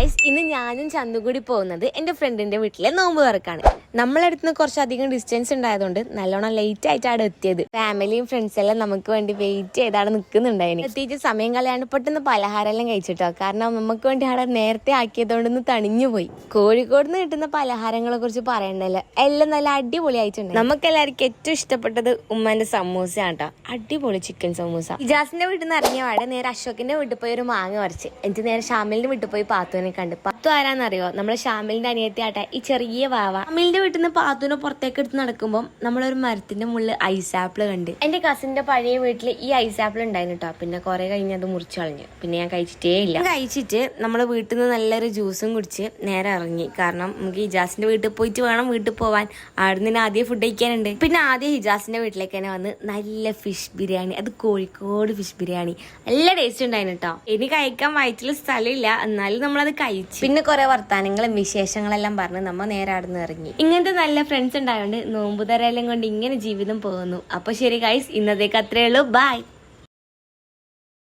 Guys, ഇന്ന് ഞാനും ചന്തു കൂടി പോകുന്നത് എൻ്റെ ഫ്രണ്ടിന്റെ വീട്ടിലെ നോമ്പ് തുറക്കാണ്. നമ്മളടുത്ത് നിന്ന് കുറച്ചധികം ഡിസ്റ്റൻസ് ഉണ്ടായതുകൊണ്ട് നല്ലോണം ലേറ്റ് ആയിട്ട് അവിടെ എത്തിയത്. ഫാമിലിയും ഫ്രണ്ട്സ് എല്ലാം നമുക്ക് വേണ്ടി വെയിറ്റ് ചെയ്ത് അവിടെ നിൽക്കുന്നുണ്ടായിരുന്നു. എത്തിയിട്ട് സമയം കളയാണ്ട് പെട്ടെന്ന് പലഹാരം എല്ലാം കഴിച്ചിട്ടോ. കാരണം നമുക്ക് വേണ്ടി അവിടെ നേരത്തെ ആക്കിയതുകൊണ്ടൊന്ന് തണിഞ്ഞു പോയി. കോഴിക്കോട് നിന്ന് കിട്ടുന്ന പലഹാരങ്ങളെ കുറിച്ച് പറയണ്ടല്ലോ, എല്ലാം നല്ല അടിപൊളിയായിട്ടുണ്ട്. നമുക്ക് എല്ലാവർക്കും ഏറ്റവും ഇഷ്ടപ്പെട്ടത് ഉമ്മാന്റെ സമൂസയാണ് കേട്ടോ. അടിപൊളി ചിക്കൻ സമൂസ. ഇജാസിന്റെ വീട്ടിൽ നിന്ന് ഇറങ്ങിയ പാടെ നേരെ അശോകിന്റെ വീട്ടിൽ പോയി ഒരു മാങ്ങ പറിച്ച് എന്നിട്ട് നേരെ ഷാമിലിന്റെ വീട്ടിൽ പോയി പാത്തുവിനെ കണ്ട്. പാത്തു ആരാന്നറിയോ? നമ്മളെ ഷാമിലിന്റെ അനിയത്തി ആട്ടെ, ഈ ചെറിയ വാവ. ഷാമിലിന്റെ വീട്ടിൽ നിന്ന് പാത്തുവിനെ പുറത്തേക്ക് എടുത്ത് നടക്കുമ്പോൾ നമ്മളൊരു മരത്തിന്റെ മുകളിൽ ഐസ് ആപ്പിൾ കണ്ട്. എന്റെ കസിന്റെ പഴയ വീട്ടിൽ ഈ ഐസ് ആപ്പിൾ ഉണ്ടായിരുന്നു കേട്ടോ. പിന്നെ കുറെ കഴിഞ്ഞ് അത് മുറിച്ചു കളഞ്ഞു. പിന്നെ ഞാൻ കഴിച്ചിട്ടേ ഇല്ല. കഴിച്ചിട്ട് നമ്മള് വീട്ടിൽ നിന്ന് നല്ലൊരു ജ്യൂസും കുടിച്ച് നേരെ ഇറങ്ങി. കാരണം നമുക്ക് ഹിജാസിന്റെ വീട്ടിൽ പോയിട്ട് വേണം വീട്ടിൽ പോവാൻ. അവിടെ നിന്ന് ആദ്യം ഫുഡ് കഴിക്കാനുണ്ട്. പിന്നെ ആദ്യം ഹിജാസിന്റെ വീട്ടിലേക്ക് തന്നെ വന്ന് നല്ല ഫിഷ് ബിരിയാണി, അത് കോഴിക്കോട് ഫിഷ് ബിരിയാണി, നല്ല ടേസ്റ്റ് ഉണ്ടായിരുന്നു കേട്ടോ. ഇനി കഴിക്കാൻ വയറ്റിൽ സ്ഥലമില്ല, എന്നാലും നമ്മളത് കഴിച്ചു. പിന്നെ കുറെ വർത്താനങ്ങളും വിശേഷങ്ങളെല്ലാം പറഞ്ഞ് നമ്മൾ നേരെ അവിടെ നിന്ന് ഇറങ്ങി. ഇങ്ങനത്തെ നല്ല ഫ്രണ്ട്സ് ഉണ്ടായതുകൊണ്ട് നോമ്പുതരെല്ലാം കൊണ്ട് ഇങ്ങനെ ജീവിതം പോകുന്നു. അപ്പൊ ശരി ഗൈസ്, ഇന്നത്തേക്ക് അത്രേ ഉള്ളൂ. ബൈ.